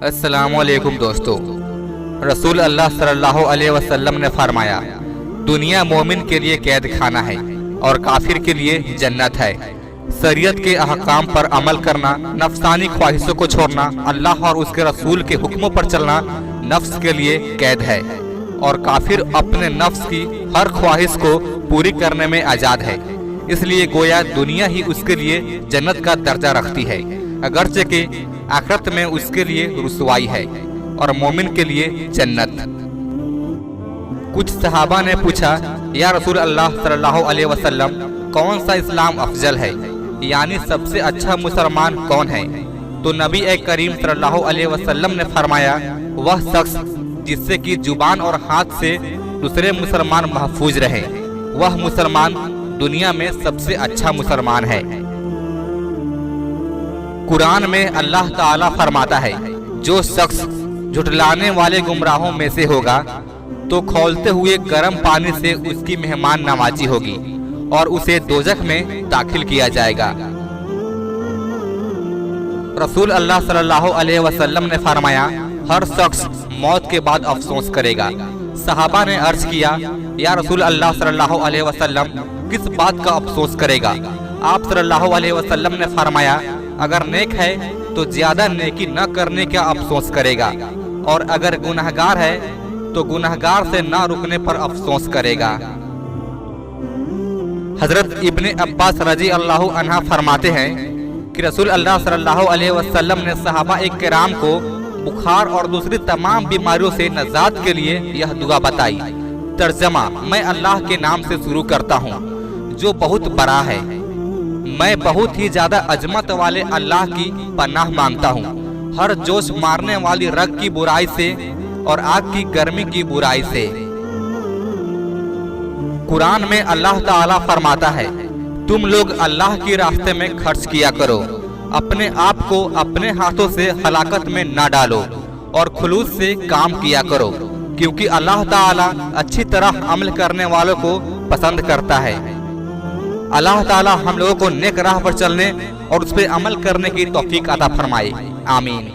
अस्सलाम वालेकुम दोस्तों। रसूल अल्लाह सल्लल्लाहु अलैहि वसल्लम ने फरमाया, दुनिया मोमिन के लिए कैद खाना है और काफिर के लिए जन्नत है। शरीयत के अहकाम पर अमल करना, नफ्सानी ख्वाहिशों को छोड़ना, अल्लाह और उसके रसूल के हुक्मों पर चलना नफ्स के लिए कैद है और काफिर अपने नफ्स की हर ख्वाहिश को पूरी करने में आज़ाद है। इसलिए गोया दुनिया ही उसके लिए जन्नत का दर्जा रखती है, अगरचे के आखिरत में उसके लिए रुसवाई है और मोमिन के लिए जन्नत। कुछ सहाबा ने पूछा, या रसूल अल्लाह सल्लल्लाहु अलैहि वसल्लम, कौन सा इस्लाम अफजल है, यानी सबसे अच्छा मुसलमान कौन है? तो नबी करीम सल्लल्लाहु अलैहि वसल्लम ने फरमाया, वह शख्स जिससे कि जुबान और हाथ से दूसरे मुसलमान महफूज रहे, वह मुसलमान दुनिया में सबसे अच्छा मुसलमान है। कुरान में अल्लाह ताला फरमाता है, जो शख्स झुठलाने वाले गुमराहों में से होगा तो खौलते हुए गर्म पानी से उसकी मेहमान नवाजी होगी और उसे दोजख में दाखिल किया जाएगा। रसूल अल्लाह सल्लल्लाहु अलैहि वसल्लम ने फरमाया, हर शख्स मौत के बाद अफसोस करेगा। सहाबा ने अर्ज किया, या रसूल अल्लाह सल्लल्लाहु अलैहि वसल्लम, किस बात का अफसोस करेगा? आप सल्लल्लाहु अलैहि वसल्लम ने फरमाया, अगर नेक है तो ज्यादा नेकी न करने का अफसोस करेगा और अगर गुनहगार है तो गुनहगार से न रुकने पर अफसोस करेगा। हजरत इब्ने अब्बास रजी अल्लाह अन्हा फरमाते हैं कि रसूल अल्लाह सल्लल्लाहु अलैहि वसल्लम ने सहाबा किराम को बुखार और दूसरी तमाम बीमारियों से नजात के लिए यह दुआ बताई। तर्जमा, मैं अल्लाह के नाम से शुरू करता हूँ जो बहुत बड़ा है। मैं बहुत ही ज्यादा अजमत वाले अल्लाह की पनाह मांगता हूँ, हर जोश मारने वाली रग की बुराई से और आग की गर्मी की बुराई से। कुरान में अल्लाह ताला फरमाता है, तुम लोग अल्लाह के रास्ते में खर्च किया करो, अपने आप को अपने हाथों से हलाकत में न डालो और खुलूस से काम किया करो, क्योंकि अल्लाह ताला अच्छी तरह अमल करने वालों को पसंद करता है। अल्लाह ताला हम लोगों को नेक राह पर चलने और उस पर अमल करने की तौफीक अता फरमाए। आमीन।